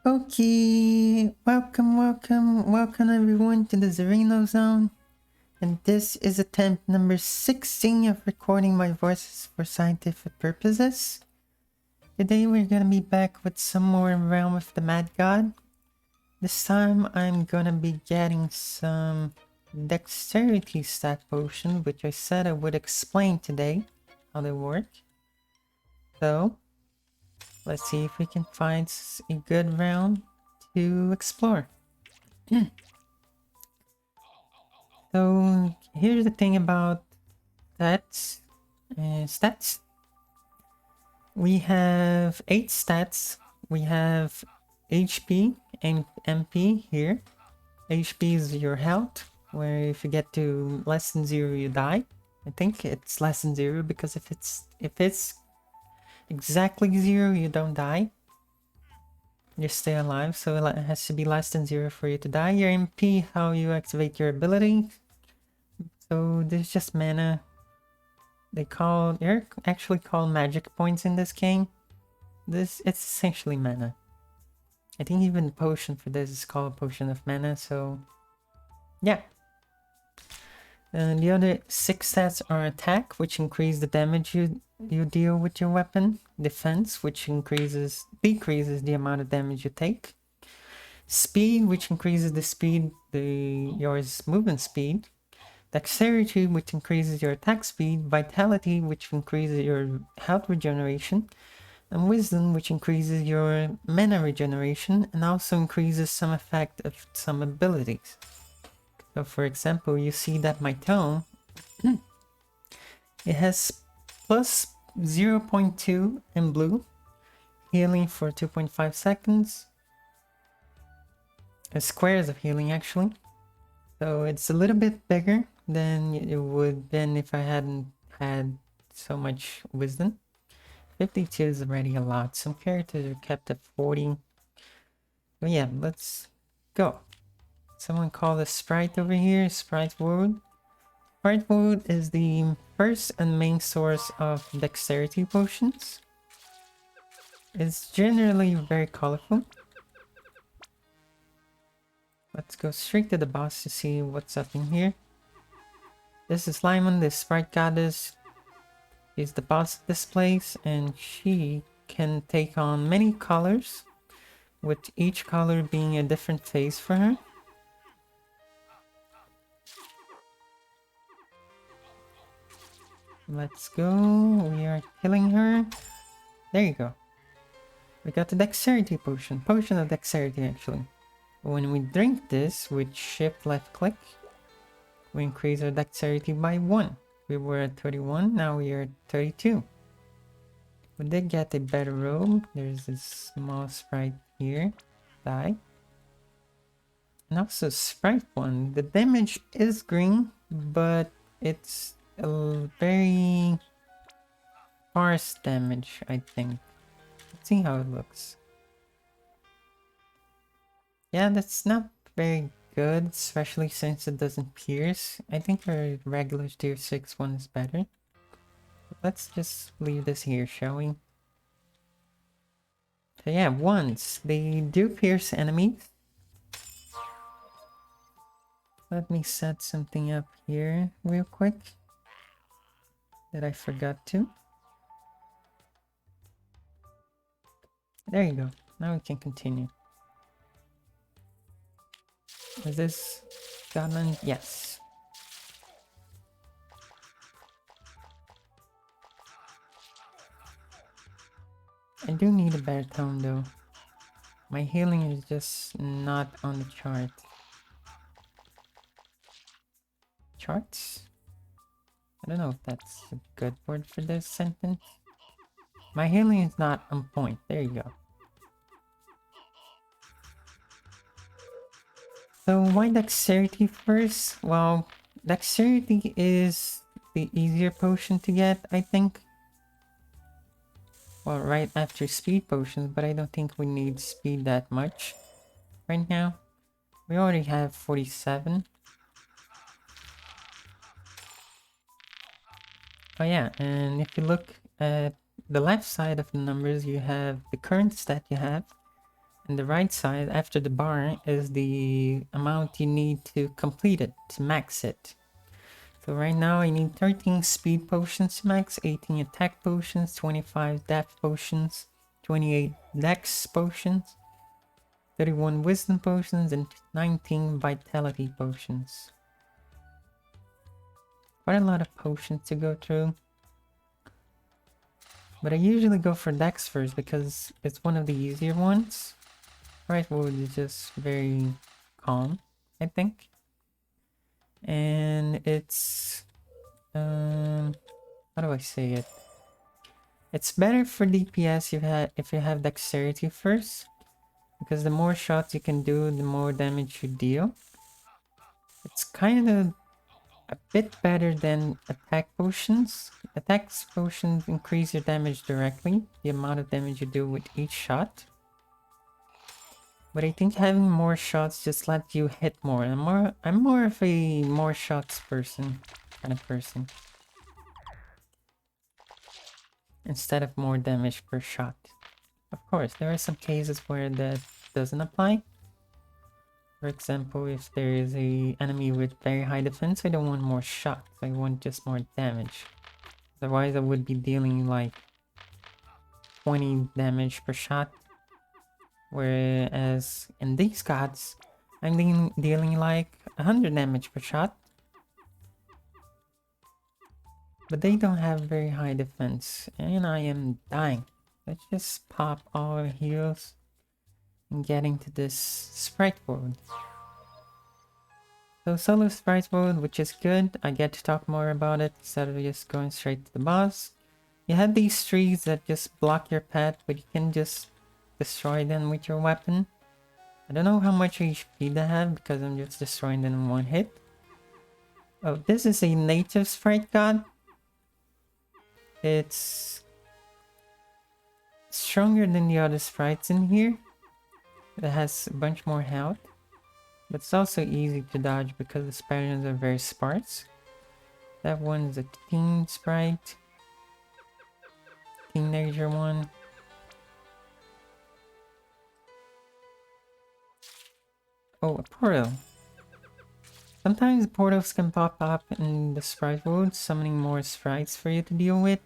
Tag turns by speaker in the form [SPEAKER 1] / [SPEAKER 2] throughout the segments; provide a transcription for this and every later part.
[SPEAKER 1] Okay, welcome everyone to the Zerino Zone. And this is attempt number 16 of recording my voices for scientific purposes. Today we're gonna be back with some more Realm of the Mad God. This time I'm gonna be getting some dexterity stat potion, which I said I would explain today how they work. So, let's see if we can find a good round to explore. So here's the thing about stats. We have 8 stats. We have HP and MP here. HP is your health, where if you get to less than 0 you die. I think it's less than 0 because if it's exactly 0 you don't die. You stay alive, so it has to be less than 0 for you to die. Your MP, how you activate your ability. So this is just mana. They're actually called magic points in this game. It's essentially mana. I think even the potion for this is called Potion of Mana, so yeah. And the other 6 stats are attack, which increase the damage you deal with your weapon. Defense, which decreases the amount of damage you take. Speed, which increases the speed, your movement speed. Dexterity, which increases your attack speed. Vitality, which increases your health regeneration. And Wisdom, which increases your mana regeneration and also increases some effect of some abilities. So for example, you see that my tome, it has plus 0.2 in blue, healing for 2.5 seconds. Squares of healing actually. So it's a little bit bigger than it would been if I hadn't had so much wisdom. 52 is already a lot. Some characters are kept at 40. But yeah, let's go. Someone call the sprite over here sprite wood. Sprite wood is the first and main source of dexterity potions. It's generally very colorful. Let's go straight to the boss to see what's up in here. This is Lyman, the sprite goddess. Is the boss of this place, and she can take on many colors, with each color being a different phase for her. Let's go. We are killing her. There you go. We got the dexterity potion. Potion of dexterity, actually. When we drink this with shift left click, we increase our dexterity by 1. We were at 31, now we are at 32. We did get a better robe. There's a small sprite here. Die. And also sprite 1. The damage is green, but it's a very sparse damage, I think. Let's see how it looks. Yeah, that's not very good, especially since it doesn't pierce. I think our regular tier 6 one is better. Let's just leave this here, shall we? So yeah, once they do pierce enemies. Let me set something up here real quick that I forgot to. There you go. Now we can continue. Is this goblin? Yes. I do need a better tone though. My healing is just not on the chart. Charts? I don't know if that's a good word for this sentence. My healing is not on point. There you go. So why dexterity first? Well, dexterity is the easier potion to get, I think. Well, right after speed potions, but I don't think we need speed that much right now. We already have 47. Oh yeah, and if you look at the left side of the numbers, you have the current stat you have, on the right side after the bar is the amount you need to complete it, to max it. So right now I need 13 speed potions to max, 18 attack potions, 25 death potions, 28 dex potions, 31 wisdom potions, and 19 vitality potions. Quite a lot of potions to go through. But I usually go for dex first because it's one of the easier ones. Right wood is just very calm, I think. And it's how do I say it? It's better for DPS if you have dexterity first, because the more shots you can do, the more damage you deal. It's kind of a bit better than attack potions. Attack potions increase your damage directly, the amount of damage you do with each shot. But I think having more shots just lets you hit more. I'm more of a more shots person, kind of person, instead of more damage per shot. Of course, there are some cases where that doesn't apply. For example, if there is a enemy with very high defense, I don't want more shots. I want just more damage. Otherwise, I would be dealing like 20 damage per shot. Whereas in these gods, I'm dealing like 100 damage per shot. But they don't have very high defense, and I am dying. Let's just pop all our heals and get into this sprite world. So solo sprite world, which is good. I get to talk more about it instead of just going straight to the boss. You have these trees that just block your path, but you can just destroy them with your weapon. I don't know how much HP they have because I'm just destroying them in one hit. Oh, this is a native sprite god. It's stronger than the other sprites in here. It has a bunch more health. But it's also easy to dodge because the Spartans are very sparse. That one's a teen sprite. Teenager one. Oh, a portal. Sometimes portals can pop up in the sprite world, summoning more sprites for you to deal with.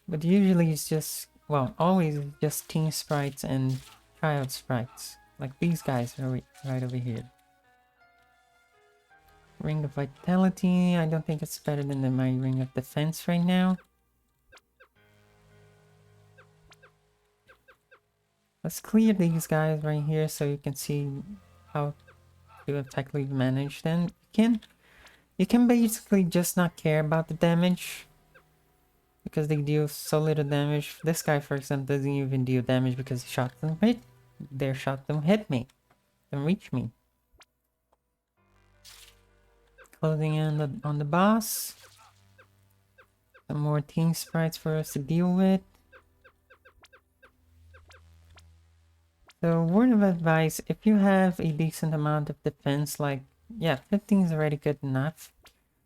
[SPEAKER 1] But usually it's just, well, always just teen sprites and child sprites. Like these guys are right over here. Ring of Vitality. I don't think it's better than my Ring of Defense right now. Let's clear these guys right here so you can see how to effectively manage them. You can basically just not care about the damage because they deal so little damage. This guy, for example, doesn't even deal damage because he shot them hit. Their shot don't hit me, don't reach me. Closing in on the boss. Some more team sprites for us to deal with. So, word of advice, if you have a decent amount of defense, like, yeah, 15 is already good enough.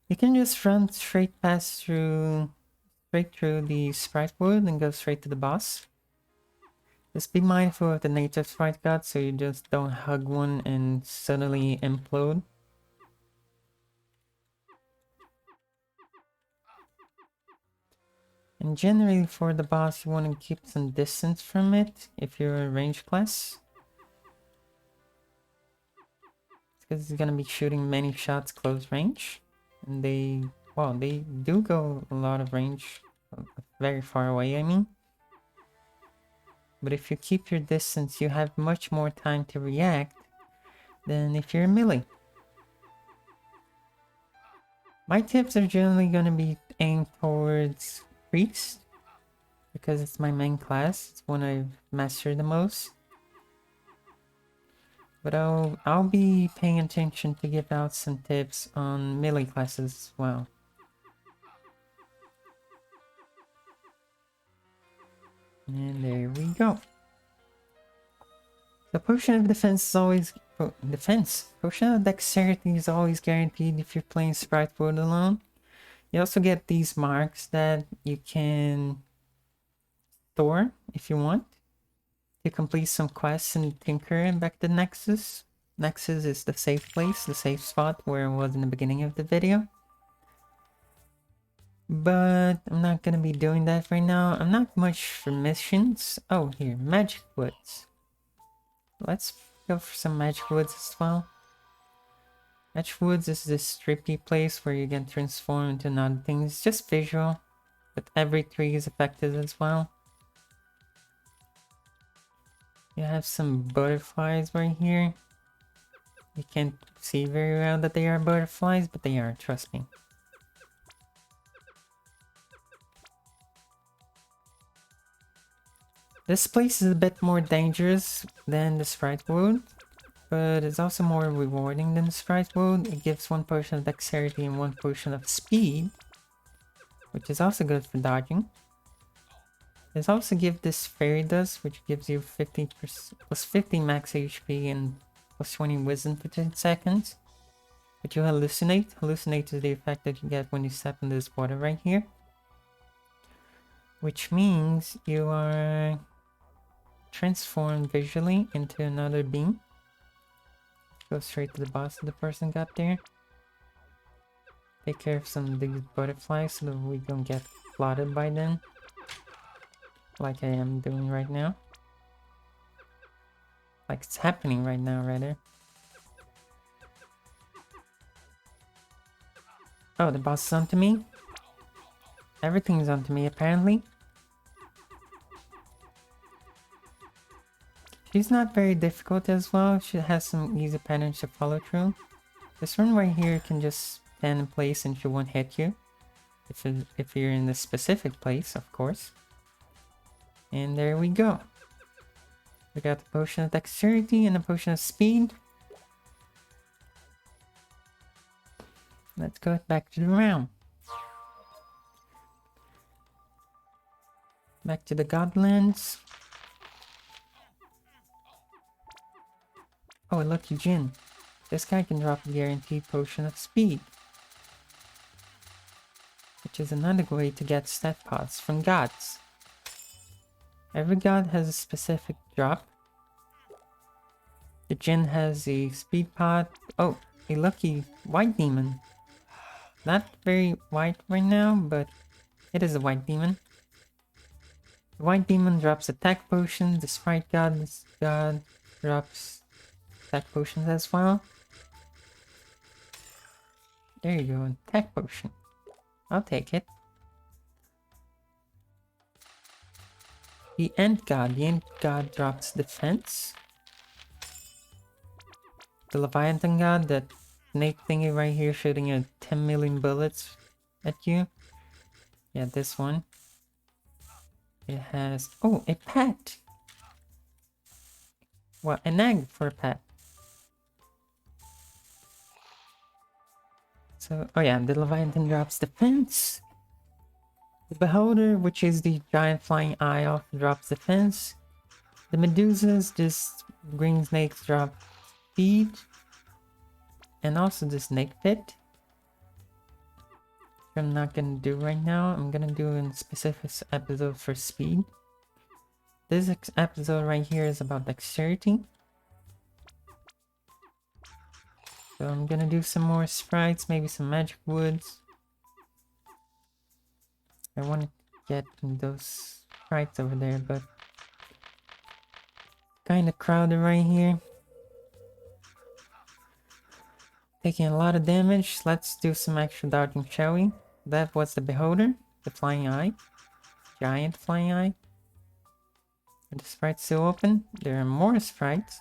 [SPEAKER 1] You can just run straight through the sprite world and go straight to the boss. Just be mindful of the native sprite god so you just don't hug one and suddenly implode. And generally for the boss you want to keep some distance from it if you're a range class. Because it's gonna be shooting many shots close range. And they do go a lot of range, very far away I mean. But if you keep your distance, you have much more time to react than if you're a melee. My tips are generally going to be aimed towards Priest, because it's my main class. It's one I've mastered the most. But I'll be paying attention to give out some tips on melee classes as well. And there we go. The potion of defense is always Potion of dexterity is always guaranteed if you're playing sprite world alone. You also get these marks that you can store if you want. to complete some quests and tinker back to Nexus. Nexus is the safe place, the safe spot where it was in the beginning of the video. But I'm not gonna be doing that right now. I'm not much for missions. Oh, here, Magic Woods. Let's go for some Magic Woods as well. Magic Woods is this trippy place where you can transform into other things. It's just visual, but every tree is affected as well. You have some butterflies right here. You can't see very well that they are butterflies, but they are, trust me. This place is a bit more dangerous than the Sprite Wood, but it's also more rewarding than the Sprite Wood. It gives 1 potion of dexterity and 1 potion of speed, which is also good for dodging. It also gives this fairy dust, which gives you 50% plus 50 max HP and plus 20 wisdom for 10 seconds. But you hallucinate. Hallucinate is the effect that you get when you step in this water right here. Which means you are transformed visually into another being. Go straight to the boss of the person got there. Take care of some of these butterflies so that we don't get flooded by them. Like I am doing right now. Like it's happening right now, rather. Oh, the boss is onto me? Everything's onto me, apparently. She's not very difficult as well. She has some easy patterns to follow through. This one right here can just stand in place and she won't hit you. If you're in a specific place, of course. And there we go. We got the potion of dexterity and the potion of speed. Let's go back to the round. Back to the Godlands. Oh, a lucky Jin. This guy can drop a guaranteed potion of speed, which is another way to get stat pots from gods. Every god has a specific drop. The Jin has a speed pot. Oh, a lucky white demon. Not very white right now, but it is a white demon. The white demon drops attack potions. The sprite god drops attack potions as well. There you go, attack potion. I'll take it. The End God drops defense. The Leviathan God, that snake thingy right here shooting you 10 million bullets at you. Yeah, this one. It has... oh, a pet! Well, an egg for a pet. So, oh yeah, the Leviathan drops defense. The Beholder, which is the giant flying eye off, drops defense. The Medusas, this green snakes, drop speed. And also the snake pit. I'm not gonna do right now. I'm gonna do in specific episode for speed. This episode right here is about dexterity. So I'm gonna do some more sprites, maybe some magic woods. I want to get those sprites over there, but kind of crowded right here. Taking a lot of damage. Let's do some extra dodging, shall we? That was the Beholder, the flying eye. Giant flying eye. Are the sprites still open? There are more sprites.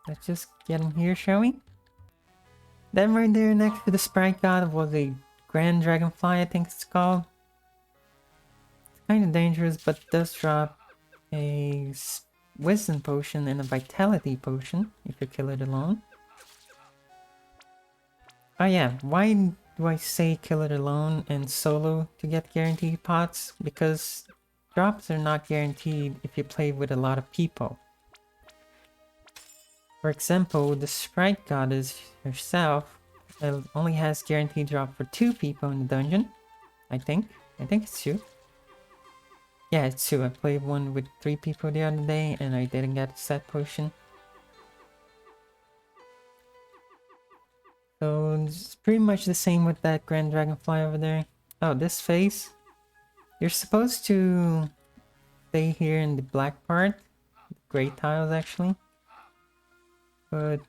[SPEAKER 1] Let's just get in here, shall we? Then right there next to the sprite god was a Grand Dragonfly, I think it's called. It's kind of dangerous, but it does drop a Wisdom potion and a Vitality potion if you kill it alone. Oh yeah, why do I say kill it alone and solo to get guaranteed pots? Because drops are not guaranteed if you play with a lot of people. For example, the sprite goddess herself only has guaranteed drop for 2 people in the dungeon. I think it's 2. Yeah, it's 2. I played one with 3 people the other day and I didn't get a set potion. So it's pretty much the same with that Grand Dragonfly over there. Oh, this phase. You're supposed to stay here in the black part. Gray tiles actually. But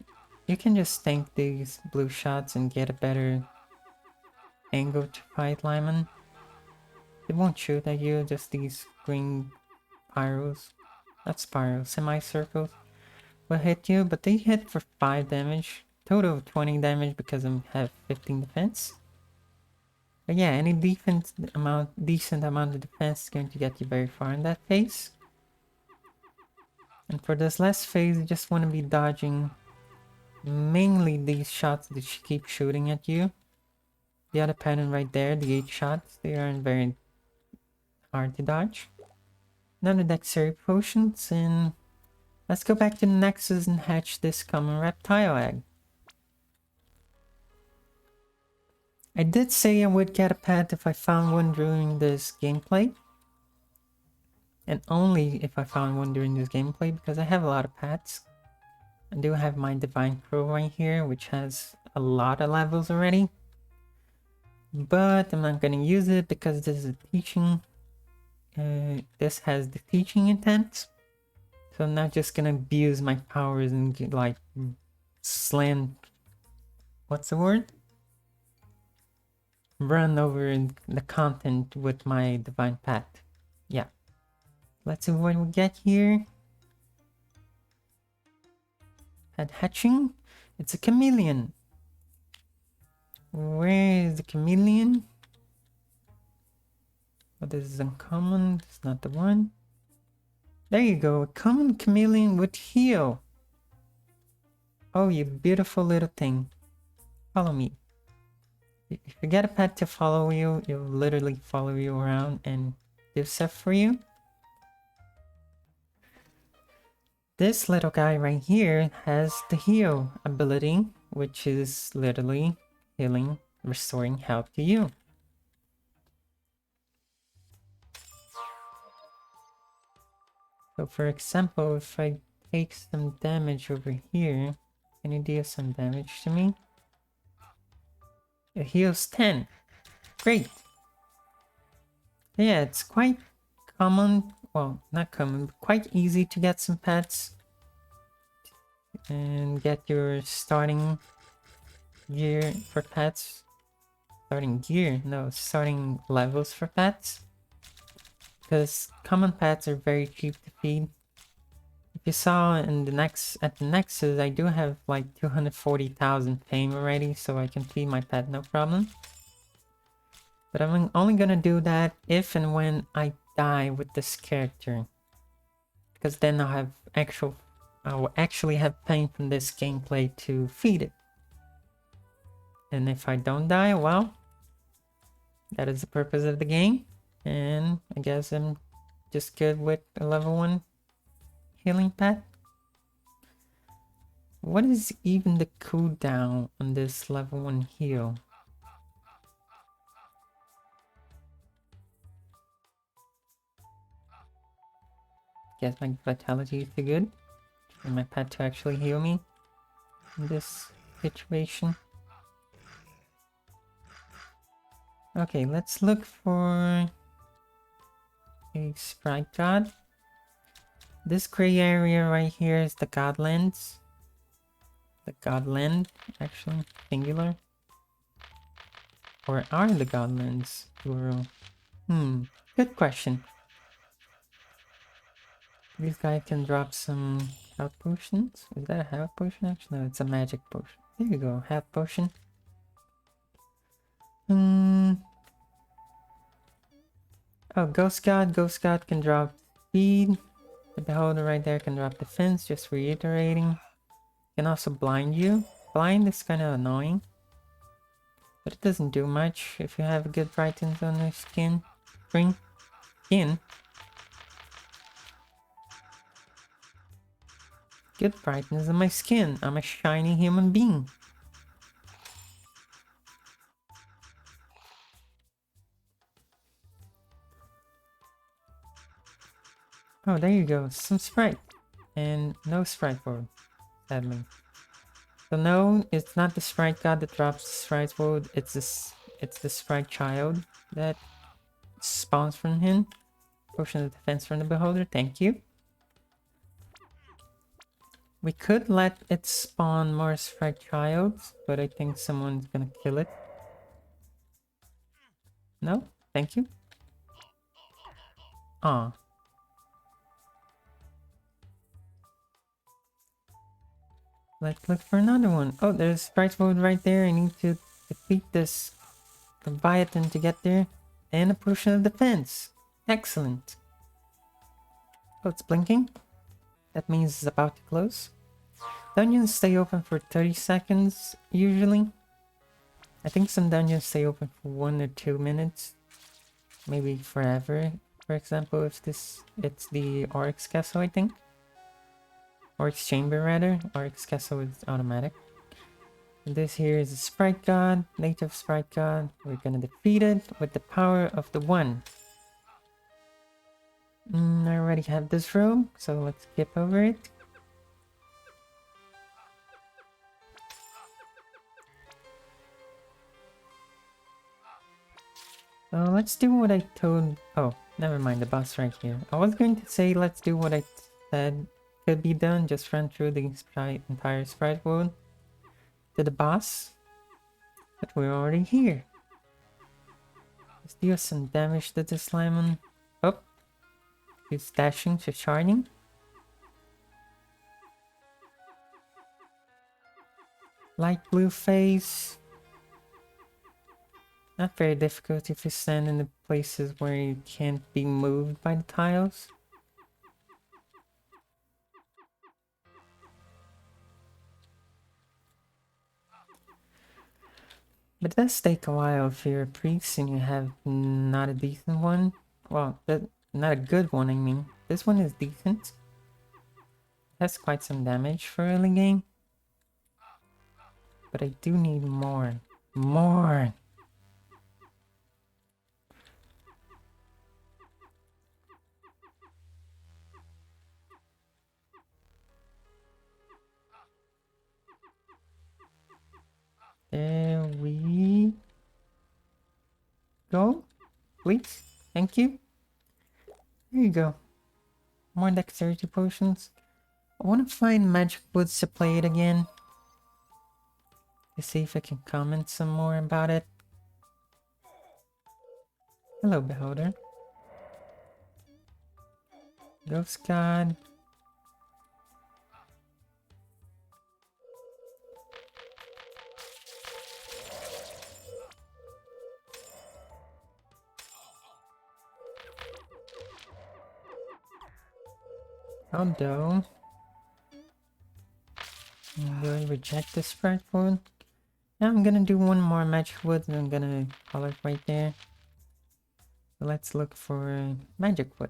[SPEAKER 1] you can just tank these blue shots and get a better angle to fight Lyman. It won't shoot at you, just these green pyros. Not spirals, semicircles will hit you, but they hit for 5 damage. Total of 20 damage because I have 15 defense. But yeah, any decent amount of defense is going to get you very far in that phase. And for this last phase, you just want to be dodging mainly these shots that she keeps shooting at you. The other pattern right there, the 8 shots, they aren't very hard to dodge. Another dexterity potions, and let's go back to the Nexus and hatch this common reptile egg. I did say I would get a pet if I found one during this gameplay. And only if I found one during this gameplay, because I have a lot of pets. I do have my Divine Crow right here, which has a lot of levels already. But I'm not gonna use it because this is teaching. This has the teaching intent. So I'm not just gonna abuse my powers and get, like, slam... What's the word? Run over the content with my Divine Pet. Yeah. Let's see what we get here. At hatching, it's a chameleon. Where is the chameleon? Oh, this is uncommon. It's not the one. There you go. A common chameleon with heal. Oh, you beautiful little thing. Follow me. If you get a pet to follow you, it'll literally follow you around and do stuff for you. This little guy right here has the heal ability, which is literally healing, restoring health to you. So for example, if I take some damage over here, can you deal some damage to me? It heals 10. Great. Yeah, it's quite common. Well, not common, but quite easy to get some pets. And get your starting gear for pets. Starting gear? No, starting levels for pets. Because common pets are very cheap to feed. If you saw in the Nexus, I do have like 240,000 fame already, so I can feed my pet no problem. But I'm only gonna do that if and when I die with this character, because then I will actually have pain from this gameplay to feed it. And if I don't die, well, that is the purpose of the game. And I guess I'm just good with a level 1 healing pet. What is even the cooldown on this level 1 heal? Guess my vitality is too good for my pet to actually heal me in this situation. Okay, let's look for a sprite god. This gray area right here is the godlands. The godland, actually, singular. Or are the godlands plural? Good question. This guy can drop some health potions. Is that a health potion? Actually, no, it's a magic potion. There you go, health potion. Oh, Ghost God. Ghost God can drop speed. The beholder right there can drop defense, just reiterating. Can also blind you. Blind is kind of annoying, but it doesn't do much if you have a good brightness on your skin. Skin. Good brightness on my skin. I'm a shiny human being. Oh, there you go. Some Sprite. And no Sprite board, sadly. So no, it's not the Sprite God that drops the Sprite board. It's the Sprite Child that spawns from him. Potion of Defense from the Beholder. Thank you. We could let it spawn more Sprite Childs, but I think someone's gonna kill it. No? Thank you. Ah. Let's look for another one. Oh, there's Sprite mode right there. I need to defeat this Leviathan to get there. And a Potion of Defense. Excellent. Oh, it's blinking. That means it's about to close. Dungeons stay open for 30 seconds, usually. I think some dungeons stay open for 1 or 2 minutes. Maybe forever. For example, if it's the Oryx Castle, I think. Oryx Chamber, rather. Oryx Castle is automatic. And this here is a Sprite God, native Sprite God. We're gonna defeat it with the power of the One. I already have this robe, so let's skip over it. So let's do what I told... Oh, never mind, the boss right here. I was going to say let's do what I said could be done, just run through the entire Sprite world to the boss. But we're already here. Let's deal some damage to this Lemon. Oh, he's dashing, she's sharding. Light blue face. Not very difficult if you stand in the places where you can't be moved by the tiles. But it does take a while if you're a priest and you have not a decent one. Well, not a good one, I mean. This one is decent. That's quite some damage for early game. But I do need more. More! There we go. Please. Thank you. There you go. More dexterity potions. I want to find magic woods to play it again. To see if I can comment some more about it. Hello, Beholder. Ghost God. Although, I'm going to reject the Sprite Wood. Now I'm gonna do one more magic wood and I'm gonna call it right there. So let's look for magic wood.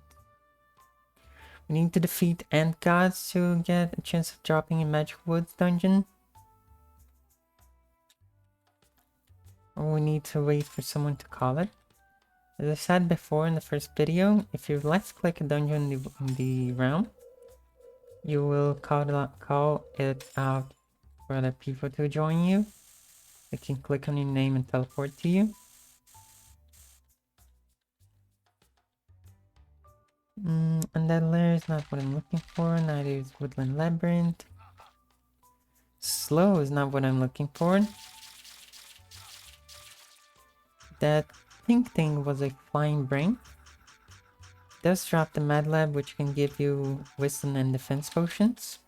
[SPEAKER 1] We need to defeat ant gods to get a chance of dropping a magic woods dungeon. Or we need to wait for someone to call it. As I said before in the first video, if you left click a dungeon in the realm, you will call it out for other people to join you. They can click on your name and teleport to you. Undead Lair is not what I'm looking for, neither is Woodland Labyrinth. Slow is not what I'm looking for. That pink thing was a flying brain. Does drop the Mad Lab, which can give you wisdom and defense potions.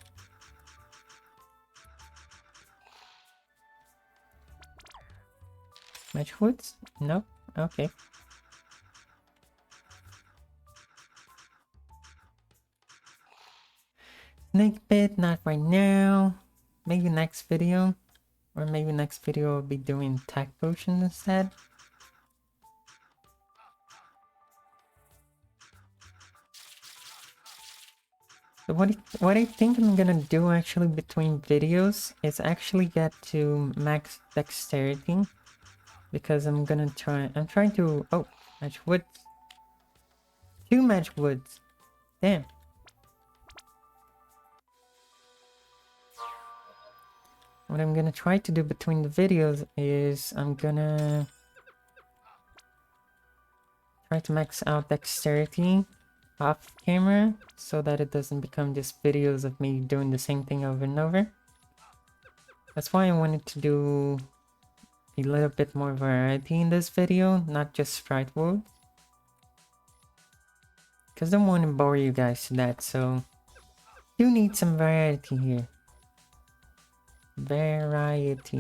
[SPEAKER 1] Magic Woods? Nope. Okay. Snake Pit, not right now. Maybe next video. Or maybe next video I'll be doing attack potions instead. So what I think I'm gonna do actually between videos is actually get to max dexterity. Because I'm trying to... Oh, magic woods. 2 magic woods. Damn. What I'm gonna try to do between the videos is I'm gonna try to max out dexterity off camera so that it doesn't become just videos of me doing the same thing over and over. That's why I wanted to do a little bit more variety in this video, not just sprite mode. Because I don't want to bore you guys to that, so you need some variety here. Variety.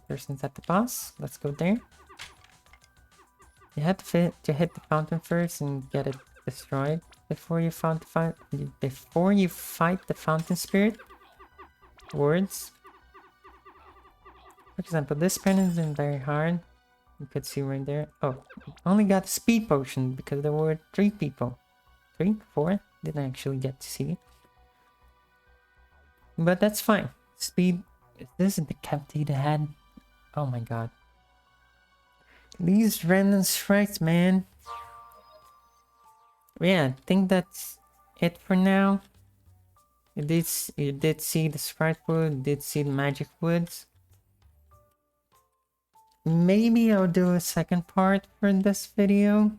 [SPEAKER 1] Person's at the boss. Let's go there. You have to hit the fountain first and get it destroyed before you fight the fountain spirit. Words. For example, this pen isn't very hard. You could see right there. Oh, only got a speed potion because there were 3 people. 3? 4? Didn't actually get to see. But that's fine. Speed. Is this a decapitated head? Oh my god. These random strikes, man. Yeah, I think that's it for now. You did see the sprite wood, did see the magic woods. Maybe I'll do a second part for this video.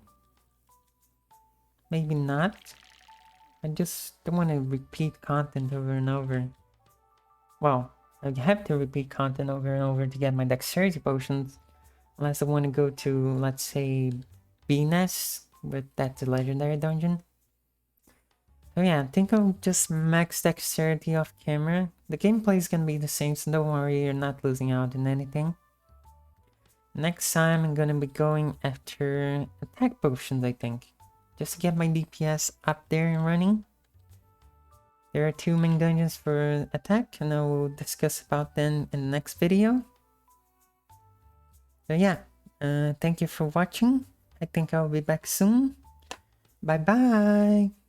[SPEAKER 1] Maybe not. I just don't want to repeat content over and over. Well, I have to repeat content over and over to get my dexterity potions. Unless I want to go to, let's say, B-Nest, but that's a legendary dungeon. So yeah, I think I'll just max dexterity off camera. The gameplay is gonna be the same, so don't worry, you're not losing out on anything. Next time I'm gonna be going after attack potions, I think. Just to get my DPS up there and running. There are 2 main dungeons for attack, and I will discuss about them in the next video. So yeah, thank you for watching. I think I'll be back soon. Bye bye!